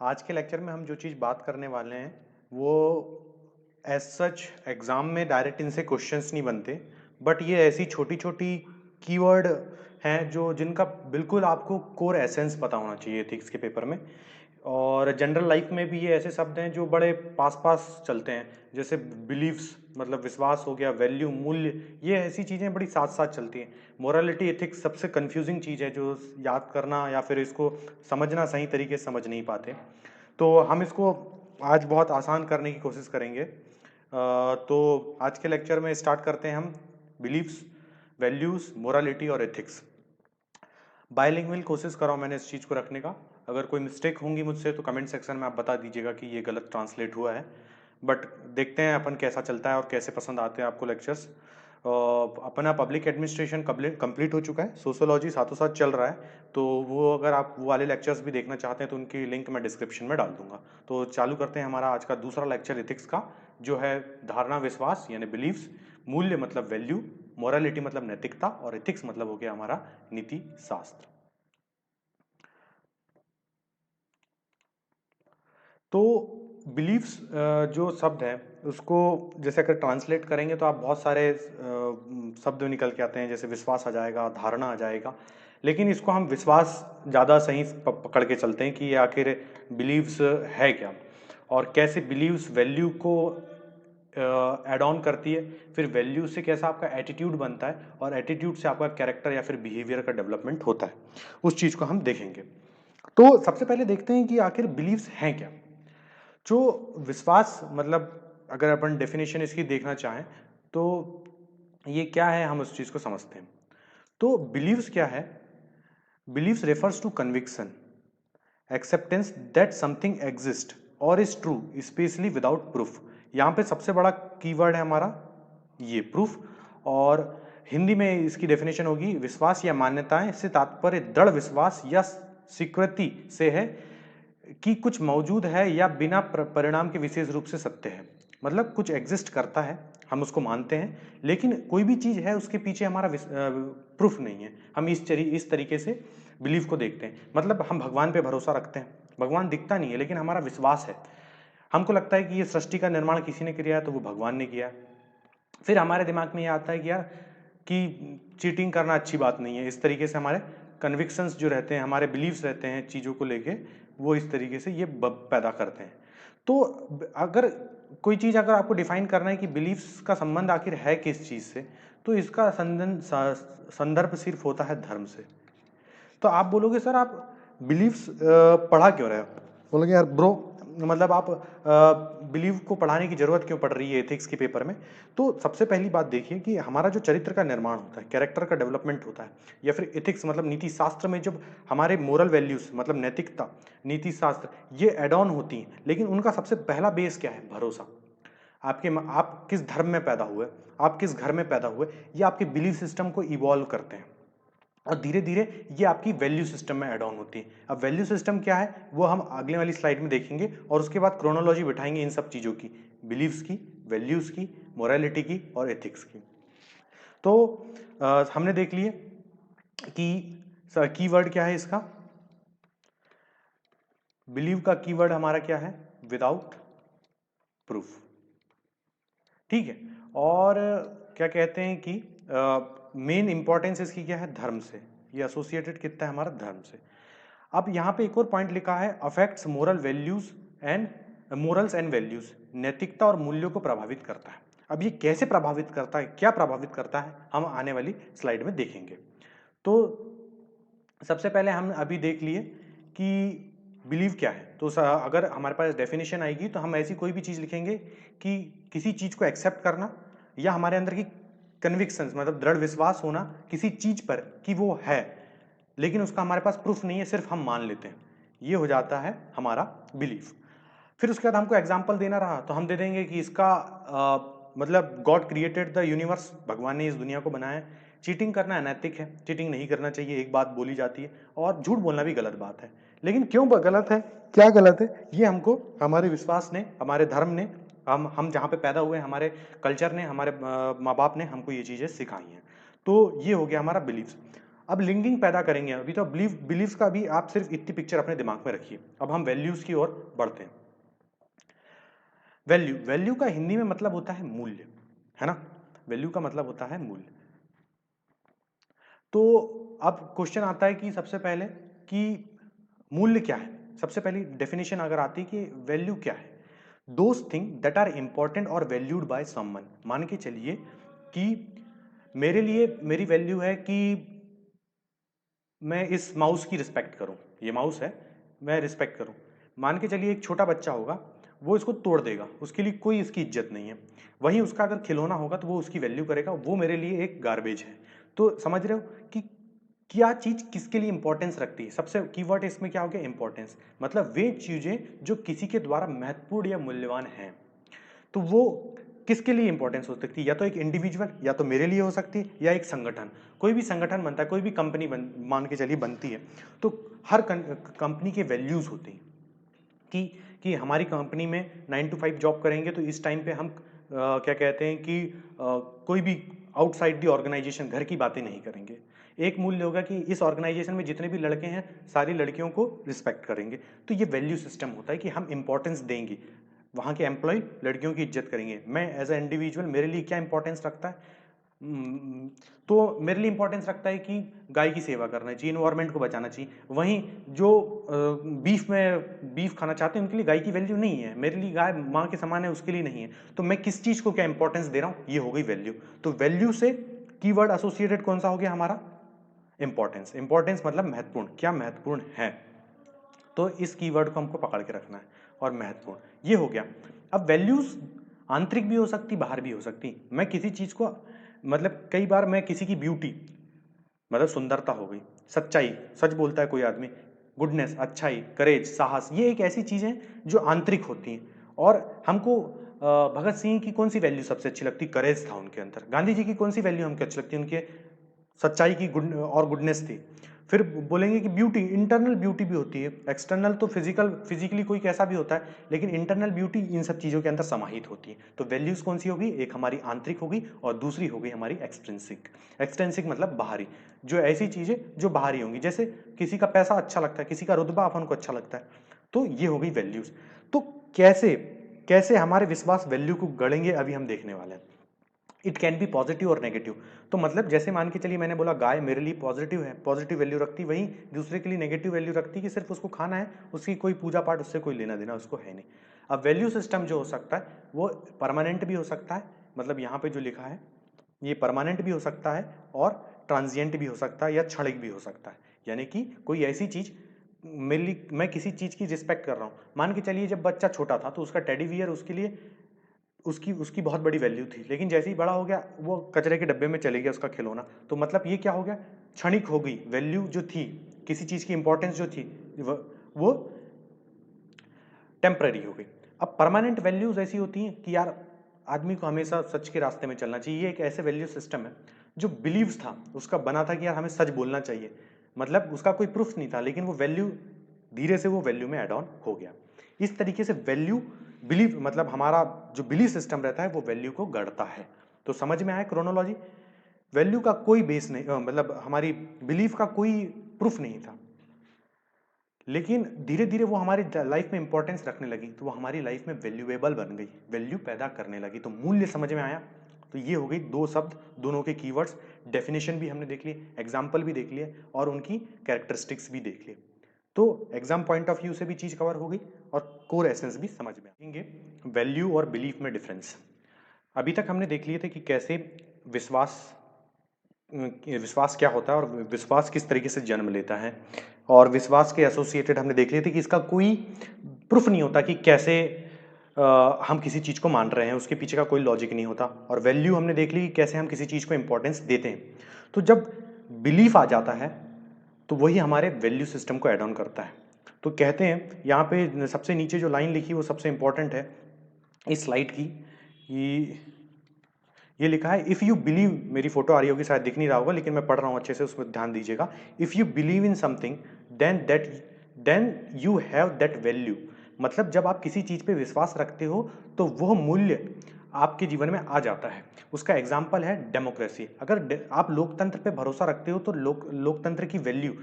आज के लेक्चर में हम जो चीज़ बात करने वाले हैं वो एज सच एग्ज़ाम में डायरेक्ट इनसे क्वेश्चंस नहीं बनते, बट ये ऐसी छोटी छोटी कीवर्ड हैं जो जिनका बिल्कुल आपको कोर एसेंस पता होना चाहिए एथिक्स के पेपर में। और जनरल लाइफ में भी ये ऐसे शब्द हैं जो बड़े पास पास चलते हैं, जैसे बिलीव्स मतलब विश्वास हो गया, वैल्यू मूल्य, ये ऐसी चीज़ें बड़ी साथ साथ चलती हैं। मोरालिटी एथिक्स सबसे कंफ्यूजिंग चीज़ है जो याद करना या फिर इसको समझना सही तरीके से समझ नहीं पाते। तो हम इसको आज बहुत आसान करने की कोशिश करेंगे। तो आज के लेक्चर में स्टार्ट करते हैं हम बिलीव्स, वैल्यूज़, मोरालिटी और एथिक्स। बायलिंगुअल कोशिश कर रहा हूँ मैंने इस चीज़ को रखने का। अगर कोई मिस्टेक होंगी मुझसे तो कमेंट सेक्शन में आप बता दीजिएगा कि ये गलत ट्रांसलेट हुआ है। बट देखते हैं अपन कैसा चलता है और कैसे पसंद आते हैं आपको लेक्चर्स। अपना पब्लिक एडमिनिस्ट्रेशन कंप्लीट हो चुका है, सोशोलॉजी साथों साथ चल रहा है। तो वो अगर आप वो वाले लेक्चर्स भी देखना चाहते हैं तो उनकी लिंक मैं डिस्क्रिप्शन में डाल दूंगा। तो चालू करते हैं हमारा आज का दूसरा लेक्चर एथिक्स का, जो है धारणा विश्वास यानी बिलीव्स, मूल्य मतलब वैल्यू, मोरालिटी मतलब नैतिकता और एथिक्स मतलब हो गया हमारा नीति शास्त्र। तो बिलीव्स जो शब्द है उसको जैसे अगर ट्रांसलेट करेंगे तो आप बहुत सारे शब्द निकल के आते हैं, जैसे विश्वास आ जाएगा, धारणा आ जाएगा। लेकिन इसको हम विश्वास ज़्यादा सही पकड़ के चलते हैं कि ये आखिर बिलीव्स है क्या, और कैसे बिलीव्स वैल्यू को ऐड ऑन करती है, फिर वैल्यू से कैसा आपका एटीट्यूड बनता है और एटीट्यूड से आपका कैरेक्टर या फिर बिहेवियर का डेवलपमेंट होता है, उस चीज़ को हम देखेंगे। तो सबसे पहले देखते हैं कि आखिर बिलीव्स हैं क्या। जो विश्वास मतलब अगर अपन डेफिनेशन इसकी देखना चाहें तो ये क्या है, हम उस चीज़ को समझते हैं। तो बिलीव्स क्या है? Believes refers to conviction, acceptance that something exist और is true specially without proof. यहाँ पे सबसे बड़ा कीवर्ड है हमारा ये प्रूफ। और हिंदी में इसकी डेफिनेशन होगी विश्वास या मान्यताएं से तात्पर्य दृढ़ विश्वास या स्वीकृति से है कि कुछ मौजूद है या बिना परिणाम के विशेष रूप से सत्य है। मतलब कुछ एग्जिस्ट करता है, हम उसको मानते हैं, लेकिन कोई भी चीज़ है उसके पीछे हमारा प्रूफ नहीं है। हम इस तरीके से बिलीव को देखते हैं। मतलब हम भगवान पे भरोसा रखते हैं, भगवान दिखता नहीं है लेकिन हमारा विश्वास है। हमको लगता है कि ये सृष्टि का निर्माण किसी ने किया है तो वो भगवान ने किया है। फिर हमारे दिमाग में ये आता है कि यार कि चीटिंग करना अच्छी बात नहीं है। इस तरीके से हमारे कन्विक्शंस जो रहते हैं, हमारे बिलीव्स रहते हैं चीज़ों को लेके, वो इस तरीके से ये पैदा करते हैं। तो अगर कोई चीज़ अगर आपको डिफाइन करना है कि बिलीव्स का संबंध आखिर है किस चीज़ से, तो इसका संदर्भ सिर्फ होता है धर्म से। तो आप बोलोगे सर आप बिलीव्स पढ़ा क्यों रहे हो? बोलोगे यार ब्रो मतलब आप बिलीव को पढ़ाने की जरूरत क्यों पड़ रही है एथिक्स के पेपर में? तो सबसे पहली बात देखिए कि हमारा जो चरित्र का निर्माण होता है, कैरेक्टर का डेवलपमेंट होता है, या फिर एथिक्स मतलब नीति शास्त्र में जब हमारे मोरल वैल्यूज मतलब नैतिकता, नीति शास्त्र ये एड ऑन होती हैं, लेकिन उनका सबसे पहला बेस क्या है? भरोसा। आप किस धर्म में पैदा हुए, आप किस घर में पैदा हुए, ये आपके बिलीव सिस्टम को इवॉल्व करते हैं और धीरे धीरे ये आपकी वैल्यू सिस्टम में ऐड ऑन होती है। अब वैल्यू सिस्टम क्या है वो हम अगले वाली स्लाइड में देखेंगे, और उसके बाद क्रोनोलॉजी बिठाएंगे इन सब चीज़ों की, बिलीव्स की, वैल्यूज़ की, मोरालिटी की और एथिक्स की। तो हमने देख लिए कि कीवर्ड क्या है इसका। बिलीव का कीवर्ड हमारा क्या है? Without proof. ठीक है। और क्या कहते हैं कि मेन इंपॉर्टेंस इसकी क्या है? धर्म से। ये एसोसिएटेड कितना है हमारा? धर्म से। अब यहाँ पे एक और पॉइंट लिखा है, affects moral values and morals and values, नैतिकता और मूल्यों को प्रभावित करता है। अब ये कैसे प्रभावित करता है, क्या प्रभावित करता है, हम आने वाली स्लाइड में देखेंगे। तो सबसे पहले हम अभी देख लिए कि बिलीव क्या है। तो अगर हमारे पास डेफिनेशन आएगी तो हम ऐसी कोई भी चीज़ लिखेंगे कि किसी चीज़ को एक्सेप्ट करना, या हमारे अंदर की कन्विक्शंस मतलब दृढ़ विश्वास होना किसी चीज़ पर कि वो है, लेकिन उसका हमारे पास प्रूफ नहीं है, सिर्फ हम मान लेते हैं, ये हो जाता है हमारा बिलीफ। फिर उसके बाद हमको एग्जाम्पल देना रहा तो हम दे देंगे कि इसका मतलब गॉड क्रिएटेड द यूनिवर्स, भगवान ने इस दुनिया को बनाया है। चीटिंग करना अनैतिक है, चीटिंग नहीं करना चाहिए, एक बात बोली जाती है, और झूठ बोलना भी गलत बात है। लेकिन क्यों गलत है, क्या गलत है, ये हमको हमारे विश्वास ने, हमारे धर्म ने, हम जहाँ पे पैदा हुए, हमारे कल्चर ने, हमारे माँ बाप ने हमको ये चीज़ें सिखाई हैं। तो ये हो गया हमारा बिलीफ। अब लिंकिंग पैदा करेंगे। अभी तो बिलीफ का भी आप सिर्फ इतनी पिक्चर अपने दिमाग में रखिए। अब हम वैल्यूज की ओर बढ़ते हैं। वैल्यू का हिंदी में मतलब होता है मूल्य, है ना। वैल्यू का मतलब होता है मूल्य। तो अब क्वेश्चन आता है कि सबसे पहले कि मूल्य क्या है। सबसे पहली डेफिनेशन अगर आती है कि वैल्यू क्या है, those thing that are important और वैल्यूड बाय समवन। मान के चलिए कि मेरे लिए मेरी वैल्यू है कि मैं इस माउस की रिस्पेक्ट करूं, ये माउस है, मैं रिस्पेक्ट करूं। मान के चलिए एक छोटा बच्चा होगा, वो इसको तोड़ देगा, उसके लिए कोई इसकी इज्जत नहीं है। वहीं उसका अगर खिलौना होगा तो वो उसकी वैल्यू करेगा, वो मेरे लिए एक गार्बेज है। तो समझ रहे हो कि क्या चीज किसके लिए इंपॉर्टेंस रखती है। सबसे कीवर्ड इसमें क्या हो गया, इंपॉर्टेंस। मतलब वे चीजें जो किसी के द्वारा महत्वपूर्ण या मूल्यवान हैं, तो वो किसके लिए इंपॉर्टेंस हो सकती है, या तो एक इंडिविजुअल, या तो मेरे लिए हो सकती है, या एक संगठन। कोई भी संगठन बनता है, कोई भी कंपनी मान के चलिए बनती है, तो हर कंपनी के वैल्यूज होती हैं कि हमारी कंपनी में 9 to 5 जॉब करेंगे तो इस टाइम पे हम क्या कहते हैं कि कोई भी आउटसाइड दी ऑर्गेनाइजेशन घर की बातें नहीं करेंगे। एक मूल्य होगा कि इस ऑर्गेनाइजेशन में जितने भी लड़के हैं सारी लड़कियों को रिस्पेक्ट करेंगे। तो ये वैल्यू सिस्टम होता है कि हम इंपॉर्टेंस देंगे, वहाँ के एम्प्लॉय लड़कियों की इज्जत करेंगे। मैं एज ए इंडिविजुअल मेरे लिए क्या इंपॉर्टेंस रखता है, तो मेरे लिए इंपॉर्टेंस रखता है कि गाय की सेवा करना चाहिए, इन्वायरमेंट को बचाना चाहिए। वहीं जो बीफ खाना चाहते हैं उनके लिए गाय की वैल्यू नहीं है, मेरे लिए गाय माँ के समान है, उसके लिए नहीं है। तो मैं किस चीज़ को क्या इंपॉर्टेंस दे रहा हूँ, ये हो गई वैल्यू। तो वैल्यू से कीवर्ड एसोसिएटेड कौन सा हो गया हमारा, इंपॉर्टेंस। इंपॉर्टेंस मतलब महत्वपूर्ण, क्या महत्वपूर्ण है। तो इस कीवर्ड को हमको पकड़ के रखना है, और महत्वपूर्ण ये हो गया। अब वैल्यूज आंतरिक भी हो सकती, बाहर भी हो सकती। मैं किसी चीज को मतलब कई बार मैं किसी की ब्यूटी मतलब सुंदरता हो गई, सच्चाई, सच बोलता है कोई आदमी, गुडनेस, अच्छाई, करेज, साहस, ये एक ऐसी चीजें जो आंतरिक होती हैं। और हमको भगत सिंह की कौन सी वैल्यू सबसे अच्छी लगती, करेज था उनके अंदर। गांधी जी की कौन सी वैल्यू हमको अच्छी लगती, उनके सच्चाई की गुड और गुडनेस थी। फिर बोलेंगे कि ब्यूटी, इंटरनल ब्यूटी भी होती है, एक्सटर्नल तो फिजिकली कोई कैसा भी होता है, लेकिन इंटरनल ब्यूटी इन सब चीज़ों के अंदर समाहित होती है। तो वैल्यूज कौन सी होगी, एक हमारी आंतरिक होगी और दूसरी होगी हमारी एक्सट्रिंसिक। एक्सट्रिंसिक मतलब बाहरी, जो ऐसी चीज़ें जो बाहरी होंगी, जैसे किसी का पैसा अच्छा लगता है, किसी का रुतबा अपन को अच्छा लगता है, तो ये हो गई वैल्यूज। तो कैसे कैसे हमारे विश्वास वैल्यू को गढ़ेंगे, अभी हम देखने वाले हैं। इट कैन बी पॉजिटिव और नेगेटिव। तो मतलब जैसे मान के चलिए मैंने बोला गाय मेरे लिए पॉजिटिव है, पॉजिटिव वैल्यू रखती, वहीं दूसरे के लिए नेगेटिव वैल्यू रखती कि सिर्फ उसको खाना है, उसकी कोई पूजा पाठ उससे कोई लेना देना उसको है नहीं। अब वैल्यू सिस्टम जो हो सकता है वो परमानेंट भी हो सकता है, मतलब यहाँ पे जो लिखा है ये परमानेंट भी हो सकता है और ट्रांजिएंट भी हो सकता है या क्षणिक भी हो सकता है। यानी कि कोई ऐसी चीज मेरे लिए, मैं किसी चीज की रिस्पेक्ट कर रहा हूँ। मान के चलिए जब बच्चा छोटा था तो उसका टेडी बियर उसके लिए उसकी उसकी बहुत बड़ी वैल्यू थी, लेकिन जैसे ही बड़ा हो गया वो कचरे के डब्बे में चले गया उसका खिलौना। तो मतलब ये क्या हो गया, क्षणिक हो गई वैल्यू जो थी, किसी चीज की इंपॉर्टेंस जो थी वो टेम्पररी हो गई। अब परमानेंट वैल्यूज ऐसी होती हैं कि यार आदमी को हमेशा सच के रास्ते में चलना चाहिए। ये एक ऐसे वैल्यू सिस्टम है जो बिलीव्स था, उसका बना था कि यार हमें सच बोलना चाहिए। मतलब उसका कोई प्रूफ नहीं था, लेकिन वो वैल्यू धीरे से वो वैल्यू में एड ऑन हो गया। इस तरीके से वैल्यू बिलीव मतलब हमारा जो बिलीफ सिस्टम रहता है वो वैल्यू को गढ़ता है। तो समझ में आया क्रोनोलॉजी। वैल्यू का कोई बेस नहीं, मतलब हमारी बिलीफ का कोई प्रूफ नहीं था, लेकिन धीरे धीरे वो हमारी लाइफ में इंपॉर्टेंस रखने लगी, तो वो हमारी लाइफ में वैल्यूएबल बन गई, वैल्यू पैदा करने लगी। तो मूल्य समझ में आया। तो ये हो गई दो शब्द, दोनों के कीवर्ड्स, डेफिनेशन भी हमने देख ली, एग्जाम्पल भी देख लिया और उनकी कैरेक्टरिस्टिक्स भी देख लिए। तो एग्जाम पॉइंट ऑफ व्यू से भी चीज कवर हो गई और कोर एसेंस भी समझ में आएंगे। वैल्यू और बिलीफ में डिफरेंस अभी तक हमने देख लिए थे कि कैसे विश्वास विश्वास क्या होता है और विश्वास किस तरीके से जन्म लेता है, और विश्वास के एसोसिएटेड हमने देख लिए थे कि इसका कोई प्रूफ नहीं होता कि कैसे हम किसी चीज़ को मान रहे हैं, उसके पीछे का कोई लॉजिक नहीं होता। और वैल्यू हमने देख ली कि कैसे हम किसी चीज़ को इंपॉर्टेंस देते हैं। तो जब बिलीफ आ जाता है तो वही हमारे वैल्यू सिस्टम को एड ऑन करता है। तो कहते हैं यहाँ पे सबसे नीचे जो लाइन लिखी वो सबसे इंपॉर्टेंट है इस स्लाइड की। ये लिखा है इफ़ यू बिलीव, मेरी फोटो आ रही होगी शायद दिख नहीं रहा होगा लेकिन मैं पढ़ रहा हूँ अच्छे से, उसमें ध्यान दीजिएगा। If you believe in something then you have that value. मतलब जब आप किसी चीज़ पे विश्वास रखते हो तो वह मूल्य आपके जीवन में आ जाता है। उसका एग्जाम्पल है डेमोक्रेसी। अगर आप लोकतंत्र पे भरोसा रखते हो तो लोकतंत्र की वैल्यू,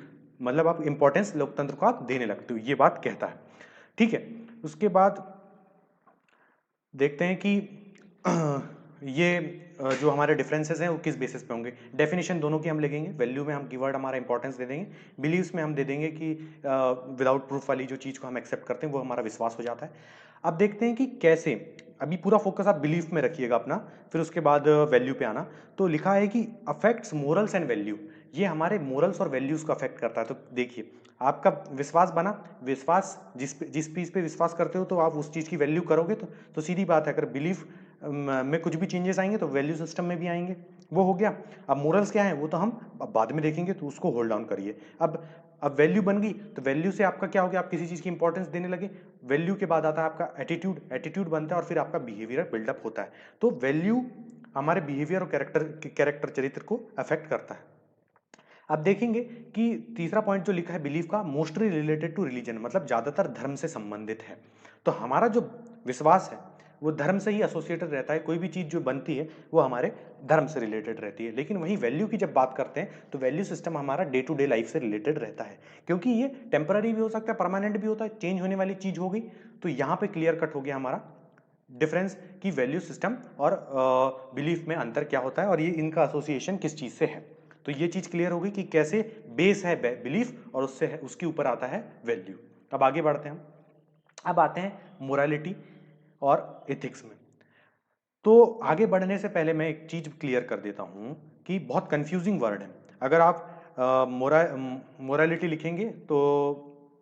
मतलब आप इंपॉर्टेंस लोकतंत्र को आप देने लगते हो, ये बात कहता है। ठीक है, उसके बाद देखते हैं कि ये जो हमारे डिफरेंसेस हैं वो किस बेसिस पे होंगे। डेफिनेशन दोनों की हम लिखेंगे, वैल्यू में हम कीवर्ड हमारा इंपॉर्टेंस दे देंगे, बिलीव्स में हम दे देंगे कि विदाउट प्रूफ वाली जो चीज़ को हम एक्सेप्ट करते हैं वो हमारा विश्वास हो जाता है। अब देखते हैं कि कैसे, अभी पूरा फोकस आप बिलीफ में रखिएगा अपना, फिर उसके बाद वैल्यू पे आना। तो लिखा है कि अफेक्ट्स मोरल्स एंड वैल्यू, ये हमारे मोरल्स और वैल्यूज को अफेक्ट करता है। तो देखिए, आपका विश्वास बना, विश्वास जिस चीज़ पे विश्वास करते हो तो आप उस चीज़ की वैल्यू करोगे। तो सीधी बात है, अगर बिलीफ में कुछ भी चेंजेस आएंगे तो वैल्यू सिस्टम में भी आएंगे, वो हो गया। अब मोरल्स क्या है वो तो हम अब बाद में देखेंगे, तो उसको होल्ड डाउन करिए। अब वैल्यू बन गई, तो वैल्यू से आपका क्या हो गया, आप किसी चीज़ की इंपॉर्टेंस देने लगे। वैल्यू के बाद आता है आपका एटीट्यूड, एटीट्यूड बनता है और फिर आपका बिहेवियर बिल्डअप होता है। तो वैल्यू हमारे बिहेवियर और कैरेक्टर चरित्र को अफेक्ट करता है। अब देखेंगे कि तीसरा पॉइंट जो लिखा है बिलीफ का, मोस्टली रिलेटेड टू रिलीजन, मतलब ज्यादातर धर्म से संबंधित है। तो हमारा जो विश्वास है वो धर्म से ही एसोसिएटेड रहता है, कोई भी चीज जो बनती है वो हमारे धर्म से रिलेटेड रहती है। लेकिन वहीं वैल्यू की जब बात करते हैं तो वैल्यू सिस्टम हमारा डे टू डे लाइफ से रिलेटेड रहता है, क्योंकि ये टेम्पररी भी हो सकता है, परमानेंट भी होता है, चेंज होने वाली चीज हो गई। तो यहाँ पे क्लियर कट हो गया हमारा डिफरेंस कि वैल्यू सिस्टम और बिलीफ में अंतर क्या होता है और ये इनका एसोसिएशन किस चीज से है। तो ये चीज क्लियर हो गई कि कैसे बेस है बिलीफ और उससे है, उसके ऊपर आता है वैल्यू। अब आगे बढ़ते हैं, अब आते हैं मोरालिटी और एथिक्स में। तो आगे बढ़ने से पहले मैं एक चीज क्लियर कर देता हूं कि बहुत कंफ्यूजिंग वर्ड है। अगर आप मोरालिटी लिखेंगे तो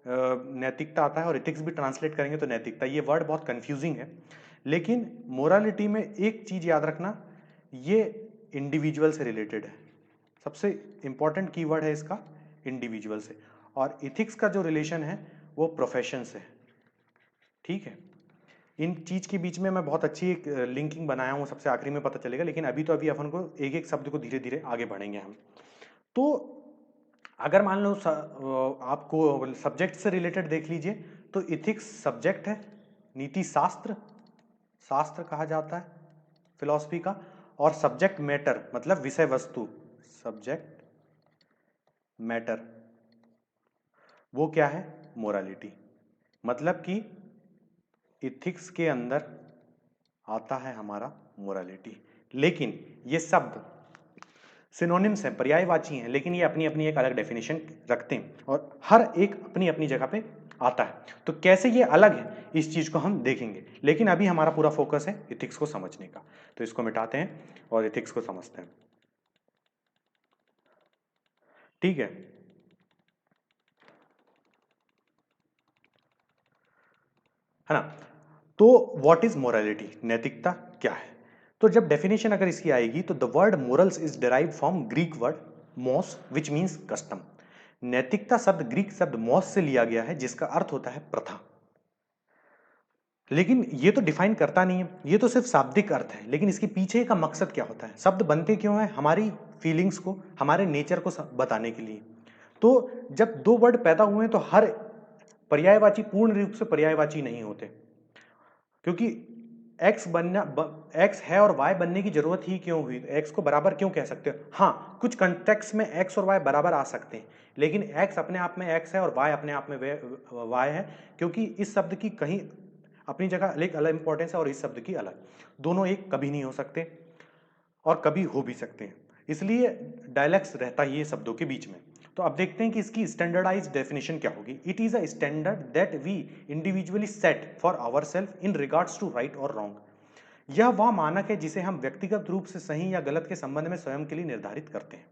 नैतिकता आता है, और एथिक्स भी ट्रांसलेट करेंगे तो नैतिकता। ये वर्ड बहुत कंफ्यूजिंग है, लेकिन मोरालिटी में एक चीज याद रखना, ये इंडिविजुअल से रिलेटेड है। सबसे इंपॉर्टेंट कीवर्ड है इसका इंडिविजुअल से, और इथिक्स का जो रिलेशन है वो प्रोफेशन से है। ठीक है, इन चीज के बीच में मैं बहुत अच्छी एक लिंकिंग बनाया हूं, सबसे आखिरी में पता चलेगा, लेकिन अभी तो अभी अपन को एक एक शब्द को धीरे धीरे आगे बढ़ेंगे हम। तो अगर मान लो आपको सब्जेक्ट से रिलेटेड देख लीजिए, तो इथिक्स सब्जेक्ट है, नीति शास्त्र, शास्त्र कहा जाता है फिलॉसफी का, और सब्जेक्ट मैटर मतलब विषय वस्तु, सब्जेक्ट मैटर वो क्या है, मोरालिटी। मतलब कि इथिक्स के अंदर आता है हमारा मोरालिटी। लेकिन ये शब्द सिनोनिम्स हैं, पर्यायवाची हैं, लेकिन ये अपनी अपनी एक अलग डेफिनेशन रखते हैं और हर एक अपनी अपनी जगह पे आता है। तो कैसे ये अलग है इस चीज को हम देखेंगे, लेकिन अभी हमारा पूरा फोकस है इथिक्स को समझने का। तो इसको मिटाते हैं और इथिक्स को समझते हैं। ठीक है, है ना। तो व्हाट इज मोरालिटी, नैतिकता क्या है। तो जब डेफिनेशन अगर इसकी आएगी तो the word morals is derived from Greek word मोस विच मींस कस्टम। नैतिकता शब्द ग्रीक शब्द मोस से लिया गया है जिसका अर्थ होता है प्रथा। लेकिन ये तो डिफाइन करता नहीं है, ये तो सिर्फ शाब्दिक अर्थ है, लेकिन इसके पीछे का मकसद क्या होता है, शब्द बनते क्यों है, हमारी फीलिंग्स को, हमारे नेचर को बताने के लिए। तो जब दो वर्ड पैदा हुए तो हर पर्यायवाची पूर्ण रूप से पर्यायवाची नहीं होते, क्योंकि एक्स बनना एक्स है और वाई बनने की जरूरत ही क्यों हुई, एक्स को बराबर क्यों कह सकते हो। हाँ, कुछ कंटेक्स्ट में एक्स और वाई बराबर आ सकते हैं, लेकिन एक्स अपने आप में एक्स है और वाई अपने आप में वाई है, क्योंकि इस शब्द की कहीं अपनी जगह एक अलग इंपॉर्टेंस है और इस शब्द की अलग। दोनों एक कभी नहीं हो सकते और कभी हो भी सकते हैं, इसलिए डायलैक्ट्स रहता ही है शब्दों के बीच में। तो अब देखते हैं कि इसकी स्टैंडर्डाइज्ड डेफिनेशन क्या होगी। It is a standard that we individually set for our self in regards to right और रॉन्ग। यह वह मानक है जिसे हम व्यक्तिगत रूप से सही या गलत के संबंध में स्वयं के लिए निर्धारित करते हैं।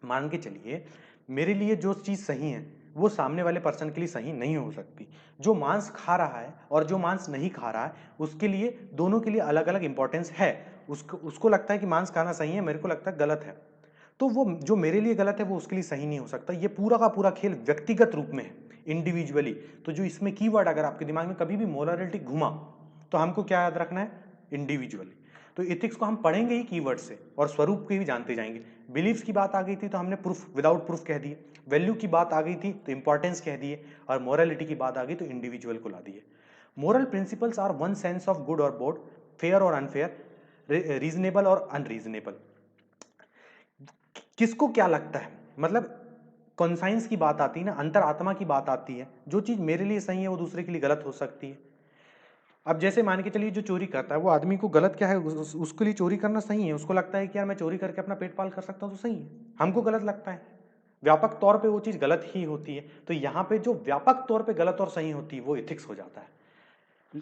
मान के चलिए, मेरे लिए जो चीज सही है वो सामने वाले पर्सन के लिए सही नहीं हो सकती। जो मांस खा रहा है और जो मांस नहीं खा रहा है उसके लिए, दोनों के लिए अलग अलग इंपॉर्टेंस है। उसको लगता है कि मांस खाना सही है, मेरे को लगता है गलत है। तो वो जो मेरे लिए गलत है वो उसके लिए सही नहीं हो सकता। ये पूरा का पूरा खेल व्यक्तिगत रूप में है, इंडिविजुअली। तो जो इसमें कीवर्ड अगर आपके दिमाग में कभी भी मोरालिटी घुमा तो हमको क्या याद रखना है, इंडिविजुअली। तो इथिक्स को हम पढ़ेंगे ही कीवर्ड से और स्वरूप के भी जानते जाएंगे। बिलीफ्स की बात आ गई थी तो हमने प्रूफ विदाउट प्रूफ कह दिए, वैल्यू की बात आ गई थी तो इंपॉर्टेंस कह दिए, और मोरालिटी की बात आ गई तो इंडिविजुअल को ला दिए। Moral principles are one sense of good और बोड फेयर और अनफेयर, रीजनेबल और अनरीजनेबल। किसको क्या लगता है, मतलब कॉन्साइंस की बात आती है ना, अंतरात्मा की बात आती है, जो चीज मेरे लिए सही है वो दूसरे के लिए गलत हो सकती है। अब जैसे मान के चलिए जो चोरी करता है वो आदमी को गलत क्या है, उसके लिए चोरी करना सही है, उसको लगता है कि यार मैं चोरी करके अपना पेट पाल कर सकता हूँ तो सही है, हमको गलत लगता है, व्यापक तौर पे वो चीज गलत ही होती है। तो यहाँ पे जो व्यापक तौर पे गलत और सही होती है वो एथिक्स हो जाता है,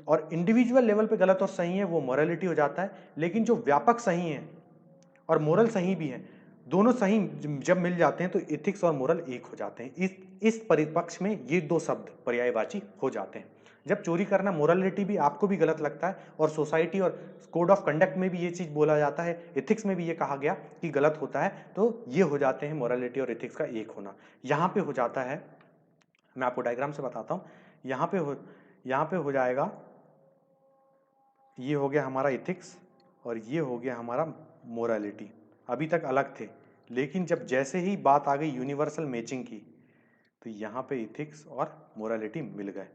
और इंडिविजुअल लेवल पे गलत और सही है वो मोरालिटी हो जाता है। लेकिन जो व्यापक सही है और मोरल सही भी है, दोनों सही जब मिल जाते हैं तो एथिक्स और मोरल एक हो जाते हैं। इस परिपक्ष में ये दो शब्द पर्यायवाची हो जाते हैं। जब चोरी करना मोरालिटी भी आपको भी गलत लगता है, और सोसाइटी और कोड ऑफ कंडक्ट में भी ये चीज बोला जाता है, एथिक्स में भी ये कहा गया कि गलत होता है, तो ये हो जाते हैं मोरालिटी और एथिक्स का एक होना। यहाँ पे हो जाता है, मैं आपको डायग्राम से बताता हूँ, यहाँ पे हो जाएगा, ये हो गया हमारा एथिक्स और ये हो गया हमारा मोरालिटी। अभी तक अलग थे, लेकिन जब जैसे ही बात आ गई यूनिवर्सल मैचिंग की, तो यहाँ पे एथिक्स और मोरालिटी मिल गए,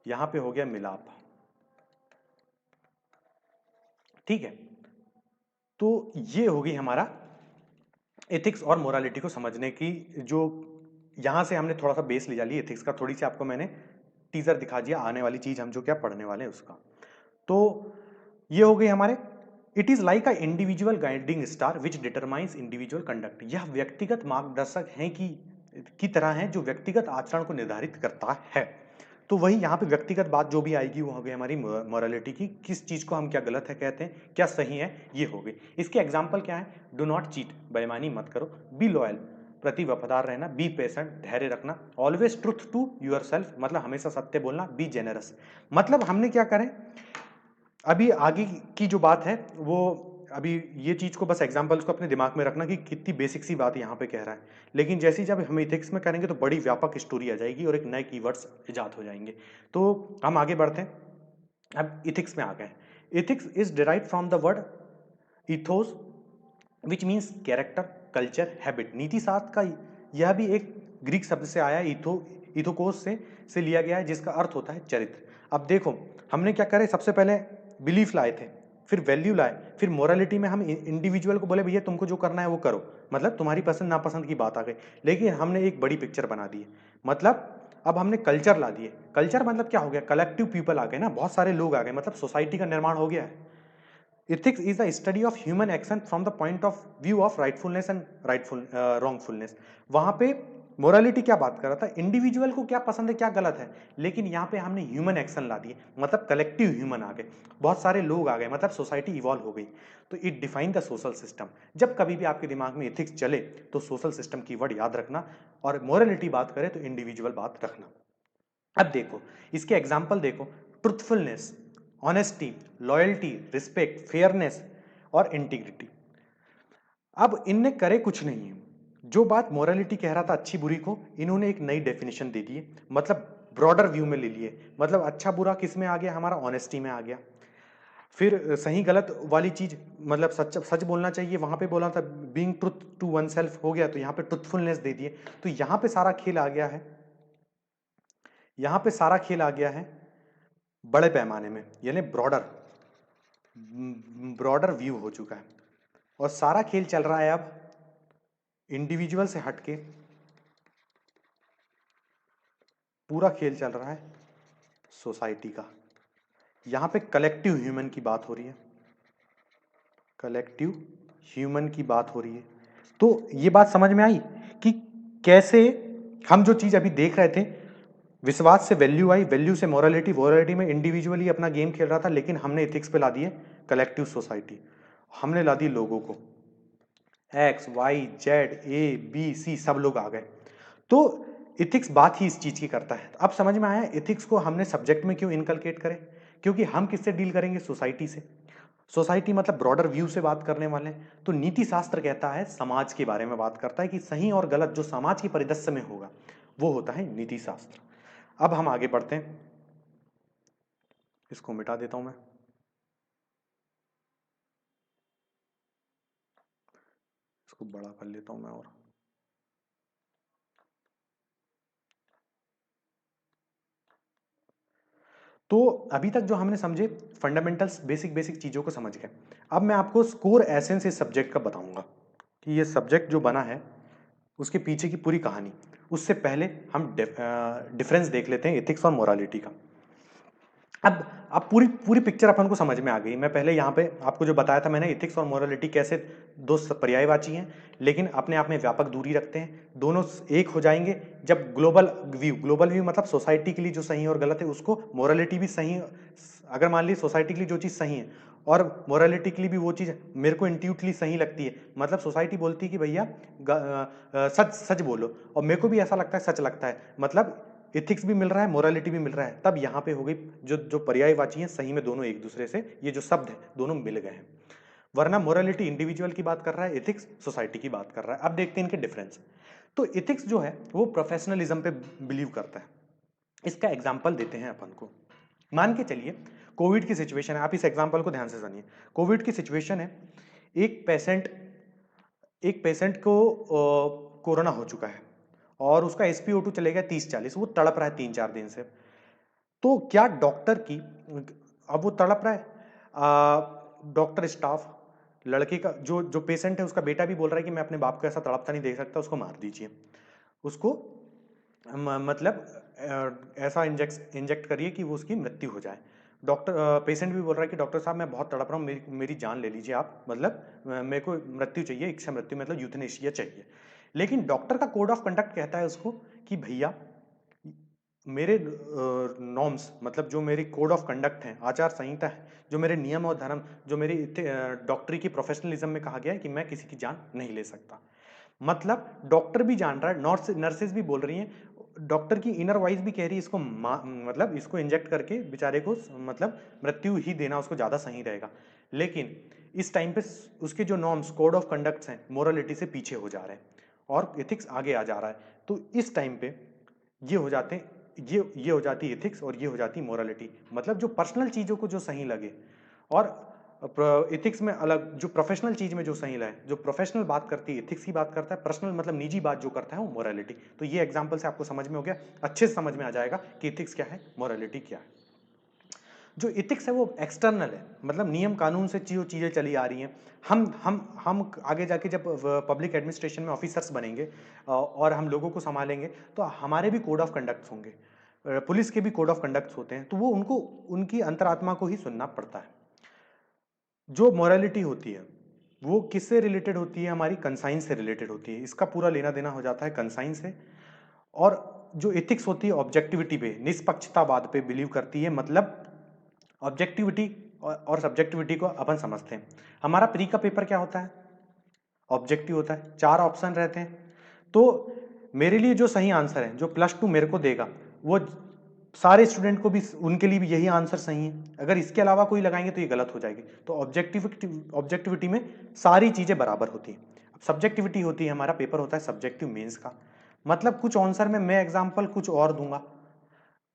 यहाँ पे हो गया मिलाप। ठीक है, तो ये हो गई हमारा एथिक्स और मोरालिटी को समझने की, जो यहाँ से हमने थोड़ा सा बेस ले लिया एथिक्स का, थोड़ी सी आपको मैंने टीजर दिखा दिया आने वाली चीज हम जो क्या पढ़ने वाले हैं उसका। तो ये हो गई हमारे, it is like a individual guiding star which determines individual conduct. यह व्यक्तिगत मार्गदर्शक है की तरह है जो व्यक्तिगत आचरण को निर्धारित करता है। तो वही यहाँ पे व्यक्तिगत बात जो भी आएगी वो हो गई हमारी मोरालिटी की, किस चीज को हम क्या गलत है कहते हैं, क्या सही है, ये हो गई। इसके एग्जाम्पल क्या है, डू नॉट चीट, बेईमानी मत करो, बी लॉयल, प्रति वफादार रहना, बी पेशेंट, धैर्य रखना, always truth to your self, मतलब हमेशा सत्य बोलना, बी जेनरस। मतलब हमने क्या करें, अभी आगे की जो बात है वो, अभी ये चीज को बस एग्जांपल्स को अपने दिमाग में रखना कि कितनी बेसिक सी बात यहाँ पे कह रहा है। लेकिन जैसे ही जब हम इथिक्स में करेंगे तो बड़ी व्यापक स्टोरी आ जाएगी और एक नए कीवर्ड्स इजाद हो जाएंगे। तो हम आगे बढ़ते हैं, अब इथिक्स में आ गए। Ethics is derive from the word ethos which means character, culture, habit. नीति शास्त्र का यह भी एक ग्रीक शब्द से आया है, इथोकोस से लिया गया है, जिसका अर्थ होता है चरित्र। अब देखो हमने क्या करे, सबसे पहले बिलीफ लाए थे, फिर वैल्यू लाए, फिर मोरालिटी में हम इंडिविजुअल को बोले भैया तुमको जो करना है वो करो, मतलब तुम्हारी पसंद नापसंद की बात आ गई। लेकिन हमने एक बड़ी पिक्चर बना दी है, मतलब अब हमने कल्चर ला दिए। कल्चर मतलब क्या हो गया, कलेक्टिव पीपल आ गए ना, बहुत सारे लोग आ गए, मतलब सोसाइटी का निर्माण हो गया है। Ethics is the study of human action from the point of view of rightfulness and wrongfulness। वहां पे मोरालिटी क्या बात कर रहा था, इंडिविजुअल को क्या पसंद है क्या गलत है, लेकिन यहाँ पे हमने ह्यूमन एक्शन ला दिए, मतलब कलेक्टिव ह्यूमन आ गए, बहुत सारे लोग आ गए, मतलब सोसाइटी इवॉल्व हो गई। तो it define the social system. जब कभी भी आपके दिमाग में एथिक्स चले तो सोशल सिस्टम की वर्ड याद रखना, और मोरालिटी बात करे तो इंडिविजुअल बात रखना। अब देखो इसके एग्जाम्पल देखो, truthfulness, honesty, loyalty, respect, fairness और इंटीग्रिटी। अब इनने करे कुछ नहीं है, जो बात मोरालिटी कह रहा था अच्छी बुरी को, इन्होंने एक नई डेफिनेशन दे दी है, मतलब ब्रॉडर व्यू में ले लिए, मतलब अच्छा बुरा किस में आ गया, हमारा ऑनेस्टी में आ गया। फिर सही गलत वाली चीज, मतलब सच सच बोलना चाहिए, वहां पे बोला था being truth to one self हो गया, तो यहाँ पे ट्रुथफुलनेस दे दिए। तो यहाँ पे सारा खेल आ गया है, यहाँ पे सारा खेल आ गया है बड़े पैमाने में, यानी ब्रॉडर ब्रॉडर व्यू हो चुका है, और सारा खेल चल रहा है अब इंडिविजुअल से हटके, पूरा खेल चल रहा है सोसाइटी का। यहां पे कलेक्टिव ह्यूमन की बात हो रही है, कलेक्टिव ह्यूमन की बात हो रही है। तो ये बात समझ में आई कि कैसे हम जो चीज अभी देख रहे थे, विश्वास से वैल्यू आई, वैल्यू से मोरालिटी, मोरालिटी में इंडिविजुअली अपना गेम खेल रहा था, लेकिन हमने एथिक्स पे ला दिए कलेक्टिव सोसाइटी, हमने ला दी लोगों को, X Y Z A B C सब लोग आ गए। तो एथिक्स बात ही इस चीज की करता है। अब समझ में आया एथिक्स को हमने सब्जेक्ट में क्यों इनकलकेट करें, क्योंकि हम किससे डील करेंगे, सोसाइटी से। सोसाइटी मतलब ब्रॉडर व्यू से बात करने वाले हैं। तो नीति शास्त्र कहता है, समाज के बारे में बात करता है कि सही और गलत जो समाज की परिदृश्य में होगा वो होता है नीति शास्त्र। अब हम आगे बढ़ते हैं, इसको मिटा देता हूं मैं, इसको बड़ा कर लेता हूं मैं। और तो अभी तक जो हमने समझे फंडामेंटल्स, बेसिक बेसिक चीज़ों को समझ गए। अब मैं आपको स्कोर एसेंस इस सब्जेक्ट का बताऊंगा कि ये सब्जेक्ट जो बना है उसके पीछे की पूरी कहानी। उससे पहले हम डिफरेंस देख लेते हैं एथिक्स और मोरालिटी का। अब पूरी पूरी पिक्चर अपन को समझ में आ गई। मैं पहले यहाँ पे आपको जो बताया था मैंने, एथिक्स और मोरालिटी कैसे दो पर्यायवाची हैं लेकिन अपने आप में व्यापक दूरी रखते हैं। दोनों एक हो जाएंगे जब ग्लोबल व्यू मतलब सोसाइटी के लिए जो सही है और गलत है उसको, मोरालिटी भी सही, अगर मान ली सोसाइटी के लिए जो चीज़ सही है और मोरालिटी के लिए भी वो चीज़ मेरे को इंट्यूटली सही लगती है, मतलब सोसाइटी बोलती है कि भैया सच सच बोलो और मेरे को भी ऐसा लगता है सच लगता है, मतलब इथिक्स भी मिल रहा है, मोरालिटी भी मिल रहा है। तब यहाँ पे हो गई जो जो पर्यायवाची हैं, सही में दोनों एक दूसरे से ये जो शब्द है दोनों मिल गए हैं। वरना मोरालिटी इंडिविजुअल की बात कर रहा है, इथिक्स सोसाइटी की बात कर रहा है। अब देखते हैं इनके डिफरेंस। तो इथिक्स जो है वो प्रोफेशनलिज्म पे बिलीव करता है। इसका एग्जाम्पल देते हैं अपन को। मान के चलिए कोविड की सिचुएशन है, आप इस एग्जाम्पल को ध्यान से सुनिए। कोविड की सिचुएशन है, एक पेशेंट एक पेशेंट को कोरोना हो चुका है और उसका SpO2 चले गया 30-40, वो तड़प रहा है 3-4 दिन से। तो क्या डॉक्टर की, अब वो तड़प रहा है, डॉक्टर स्टाफ, लड़के का जो जो पेशेंट है उसका बेटा भी बोल रहा है कि मैं अपने बाप को ऐसा तड़पता नहीं देख सकता, उसको मार दीजिए, उसको मतलब ऐसा इंजेक्ट करिए कि वो उसकी मृत्यु हो जाए। डॉक्टर पेशेंट भी बोल रहा है कि डॉक्टर साहब मैं बहुत तड़प रहा हूँ, मेरी मेरी जान ले लीजिए आप, मतलब मेरे को मृत्यु चाहिए, इच्छा मृत्यु मतलब यूथनेशिया चाहिए। लेकिन डॉक्टर का कोड ऑफ कंडक्ट कहता है उसको कि भैया मेरे नॉर्म्स मतलब जो मेरी कोड ऑफ कंडक्ट है, आचार संहिता है, जो मेरे नियम और धर्म, जो मेरी डॉक्टरी की प्रोफेशनलिज्म में कहा गया है कि मैं किसी की जान नहीं ले सकता। मतलब डॉक्टर भी जान रहा है, नर्सेज भी बोल रही हैं, डॉक्टर की इनर वॉइस भी कह रही है इसको मतलब इसको इंजेक्ट करके बेचारे को मतलब मृत्यु ही देना उसको ज़्यादा सही रहेगा। लेकिन इस टाइम पे उसके जो नॉर्म्स कोड ऑफ कंडक्ट्स हैं मोरालिटी से पीछे हो जा रहे हैं और एथिक्स आगे आ जा रहा है। तो इस टाइम पे ये हो जाते हैं, ये हो जाती है एथिक्स और ये हो जाती है मोरालिटी, मतलब जो पर्सनल चीज़ों को जो सही लगे और एथिक्स में अलग, जो प्रोफेशनल चीज में जो सही लगे, जो प्रोफेशनल बात करती है एथिक्स की बात करता है, पर्सनल मतलब निजी बात जो करता है वो मोरालिटी। तो ये एग्जांपल से आपको समझ में हो गया, अच्छे से समझ में आ जाएगा कि एथिक्स क्या है, मोरालिटी क्या है। जो इथिक्स है वो एक्सटर्नल है, मतलब नियम कानून से जो चीज़ें चली आ रही हैं। हम आगे जाके जब पब्लिक एडमिनिस्ट्रेशन में ऑफिसर्स बनेंगे और हम लोगों को संभालेंगे तो हमारे भी कोड ऑफ कंडक्ट्स होंगे, पुलिस के भी कोड ऑफ कंडक्ट्स होते हैं, तो वो उनको उनकी अंतरात्मा को ही सुनना पड़ता है। जो मोरालिटी होती है वो किससे रिलेटेड होती है, हमारी कंसाइंस से रिलेटेड होती है, इसका पूरा लेना देना हो जाता है कंसाइंस से। और जो एथिक्स होती है ऑब्जेक्टिविटी पे, निष्पक्षतावाद पे बिलीव करती है, मतलब ऑब्जेक्टिविटी और सब्जेक्टिविटी को अपन समझते हैं। हमारा प्री का पेपर क्या होता है, ऑब्जेक्टिव होता है, 4 ऑप्शन रहते हैं। तो मेरे लिए जो सही आंसर है, जो +2 मेरे को देगा, वो सारे स्टूडेंट को भी उनके लिए भी यही आंसर सही है। अगर इसके अलावा कोई लगाएंगे तो ये गलत हो जाएगी। तो ऑब्जेक्टिविटी में सारी चीजें बराबर होती हैं। अब सब्जेक्टिविटी होती है, हमारा पेपर होता है सब्जेक्टिव मेंस का, मतलब कुछ आंसर में मैं एग्जाम्पल कुछ और दूंगा,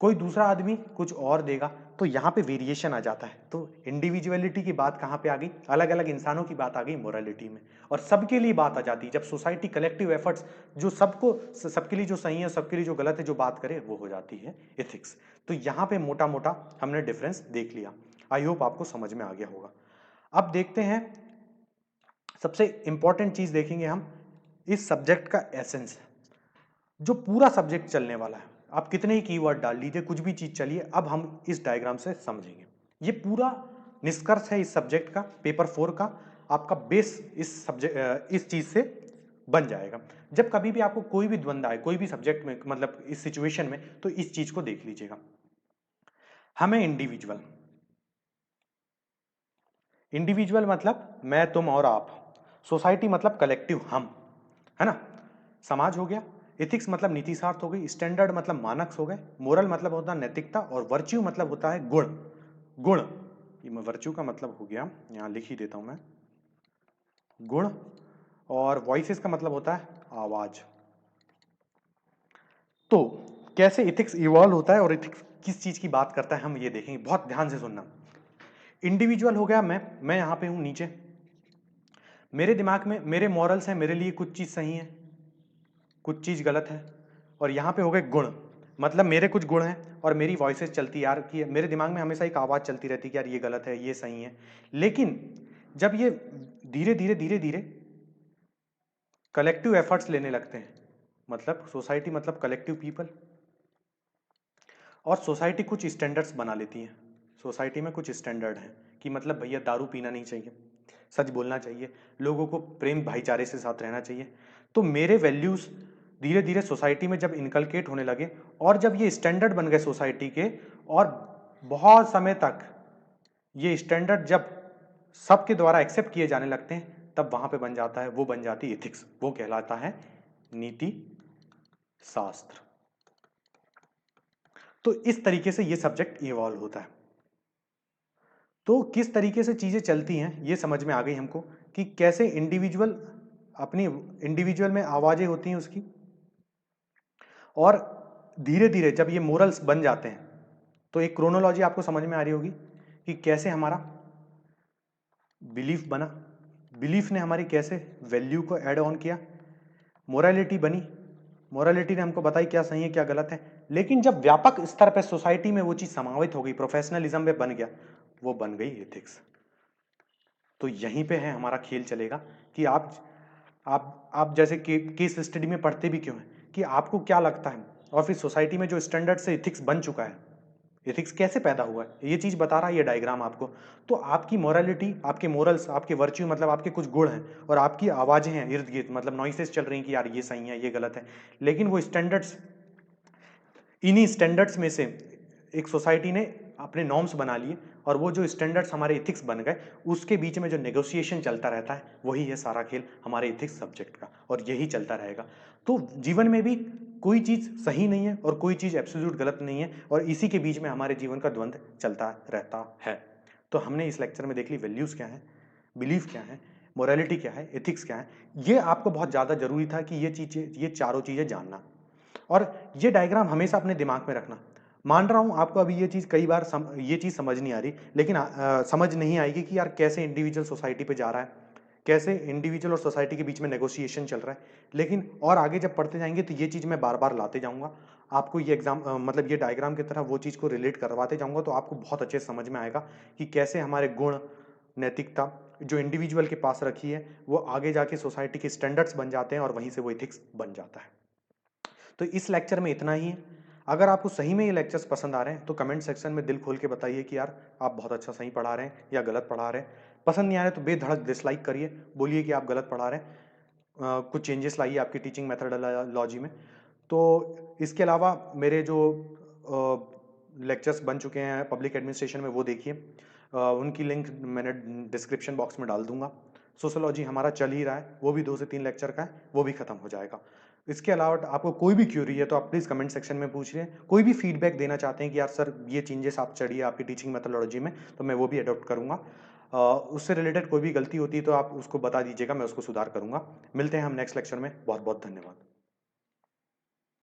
कोई दूसरा आदमी कुछ और देगा, तो यहाँ पे वेरिएशन आ जाता है। तो इंडिविजुअलिटी की बात कहाँ पे आ गई, अलग अलग इंसानों की बात आ गई मोरालिटी में, और सबके लिए बात आ जाती है। जब सोसाइटी कलेक्टिव एफर्ट्स जो सबके लिए जो सही है, सबके लिए जो गलत है जो बात करे, वो हो जाती है एथिक्स। तो यहाँ पे मोटा मोटा हमने डिफरेंस देख लिया। आई होप आपको समझ में आ गया होगा। अब देखते हैं, सबसे इंपॉर्टेंट चीज देखेंगे हम, इस सब्जेक्ट का एसेंस, जो पूरा सब्जेक्ट चलने वाला है। आप कितने ही कीवर्ड डाल लीजिए, कुछ भी चीज चलिए, अब हम इस डायग्राम से समझेंगे। ये पूरा निष्कर्ष है इस सब्जेक्ट का, पेपर 4 का। आपका बेस इस चीज से बन जाएगा। जब कभी भी आपको कोई भी द्वंद्व आए कोई भी सब्जेक्ट में, मतलब इस सिचुएशन में, तो इस चीज को देख लीजिएगा। हमें इंडिविजुअल, इंडिविजुअल मतलब मैं तुम और आप, सोसाइटी मतलब कलेक्टिव हम, है ना, समाज हो गया। एथिक्स मतलब नीति शास्त्र हो गई, स्टैंडर्ड मतलब मानक हो गए, मोरल मतलब होता है नैतिकता, और वर्च्यू मतलब होता है गुण। गुण, ये वर्च्यू का मतलब हो गया, यहां लिख ही देता हूं मैं, गुण। और वॉइसेस का मतलब होता है आवाज। तो कैसे इथिक्स इवॉल्व होता है और इथिक्स किस चीज की बात करता है, हम ये देखेंगे, बहुत ध्यान से सुनना। इंडिविजुअल हो गया मैं यहां पे हूं नीचे, मेरे दिमाग में मेरे मॉरल्स हैं, मेरे लिए कुछ चीज सही है, कुछ चीज गलत है। और यहां पे हो गए गुण, मतलब मेरे कुछ गुण हैं और मेरी वॉइसेस चलती यार कि मेरे दिमाग में हमेशा एक आवाज़ चलती रहती है कि यार ये गलत है, ये सही है। लेकिन जब ये धीरे-धीरे कलेक्टिव एफर्ट्स लेने लगते हैं, मतलब सोसाइटी मतलब कलेक्टिव पीपल, और सोसाइटी कुछ स्टैंडर्ड्स बना लेती है। सोसाइटी में कुछ स्टैंडर्ड हैं कि मतलब भैया दारू पीना नहीं चाहिए, सच बोलना चाहिए, लोगों को प्रेम भाईचारे से साथ रहना चाहिए। तो मेरे वैल्यूज़ धीरे धीरे सोसाइटी में जब इनकलकेट होने लगे और जब ये स्टैंडर्ड बन गए सोसाइटी के, और बहुत समय तक ये स्टैंडर्ड जब सबके द्वारा एक्सेप्ट किए जाने लगते हैं, तब वहां पे बन जाता है, वो बन जाती है एथिक्स, वो कहलाता है नीति शास्त्र। तो इस तरीके से ये सब्जेक्ट इवॉल्व होता है। तो किस तरीके से चीजें चलती हैं ये समझ में आ गई हमको कि कैसे इंडिविजुअल अपनी इंडिविजुअल में आवाजें होती हैं उसकी, और धीरे धीरे जब ये मोरल्स बन जाते हैं तो एक क्रोनोलॉजी आपको समझ में आ रही होगी कि कैसे हमारा बिलीफ बना, बिलीफ ने हमारी कैसे वैल्यू को ऐड ऑन किया, मोरालिटी बनी, मोरालिटी ने हमको बताई क्या सही है क्या गलत है। लेकिन जब व्यापक स्तर पर सोसाइटी में वो चीज समावित हो गई, प्रोफेशनलिज्म में बन गया, वो बन गई एथिक्स। तो यहीं पे है हमारा खेल चलेगा कि आप जैसे केस स्टडी में पढ़ते भी क्यों हैं, कि आपको क्या लगता है, और फिर सोसाइटी में जो स्टैंडर्ड से एथिक्स बन चुका है, एथिक्स कैसे पैदा हुआ है, ये चीज बता रहा है ये डायग्राम आपको। तो आपकी मोरालिटी, आपके मोरल्स, आपके वर्च्यू मतलब आपके कुछ गुण हैं, और आपकी आवाजें हैं इर्द गिर्द, मतलब नॉइसेस चल रही हैं कि यार ये सही है ये गलत है। लेकिन वो स्टैंडर्ड्स, इन्हीं स्टैंडर्ड्स में से एक सोसाइटी ने अपने नॉर्म्स बना लिए, और वो जो स्टैंडर्ड्स हमारे एथिक्स बन गए, उसके बीच में जो नेगोशिएशन चलता रहता है, वही है सारा खेल हमारे एथिक्स सब्जेक्ट का, और यही चलता रहेगा। तो जीवन में भी कोई चीज़ सही नहीं है और कोई चीज़ एब्सोल्यूट गलत नहीं है, और इसी के बीच में हमारे जीवन का द्वंद्व चलता रहता है। तो हमने इस लेक्चर में देख ली वैल्यूज़ क्या हैं, बिलीफ क्या है, मोरालिटी क्या है, एथिक्स क्या है। ये आपको बहुत ज़्यादा जरूरी था कि ये चारों चीज़ें जानना, और ये डायग्राम हमेशा अपने दिमाग में रखना। मान रहा हूं आपको अभी ये चीज़ कई बार ये चीज़ समझ नहीं आ रही, लेकिन समझ नहीं आएगी कि यार कैसे इंडिविजुअल सोसाइटी पे जा रहा है, कैसे इंडिविजुअल और सोसाइटी के बीच में नेगोशिएशन चल रहा है। लेकिन और आगे जब पढ़ते जाएंगे तो ये चीज़ मैं बार बार लाते जाऊंगा आपको, ये एग्जाम मतलब ये डायग्राम की तरह वो चीज़ को रिलेट करवाते जाऊंगा, तो आपको बहुत अच्छे से समझ में आएगा कि कैसे हमारे गुण, नैतिकता जो इंडिविजुअल के पास रखी है, वो आगे जाके सोसाइटी के स्टैंडर्ड्स बन जाते हैं, और वहीं से वो इथिक्स बन जाता है। तो इस लेक्चर में इतना ही है। अगर आपको सही में ये लेक्चर्स पसंद आ रहे हैं तो कमेंट सेक्शन में दिल खोल के बताइए कि यार आप बहुत अच्छा सही पढ़ा रहे हैं या गलत पढ़ा रहे हैं। पसंद नहीं आ रहे तो बेधड़क डिसलाइक करिए, बोलिए कि आप गलत पढ़ा रहे हैं, कुछ चेंजेस लाइए आपकी टीचिंग मेथडोलॉजी में। तो इसके अलावा मेरे जो लेक्चर्स बन चुके हैं पब्लिक एडमिनिस्ट्रेशन में, वो देखिए, उनकी लिंक मैंने डिस्क्रिप्शन बॉक्स में डाल दूंगा। सोशोलॉजी हमारा चल ही रहा है, वो भी 2 से 3 लेक्चर का है, वो भी खत्म हो जाएगा। इसके अलावा आपको कोई भी क्यूरी है तो आप प्लीज़ कमेंट सेक्शन में पूछिए। कोई भी फीडबैक देना चाहते हैं कि यार सर ये चेंजेस आप चढ़िए आपकी टीचिंग मेथोडोलॉजी में, तो मैं वो भी अडॉप्ट करूंगा। उससे रिलेटेड कोई भी गलती होती है तो आप उसको बता दीजिएगा, मैं उसको सुधार करूंगा। मिलते हैं हम नेक्स्ट लेक्चर में। बहुत बहुत धन्यवाद।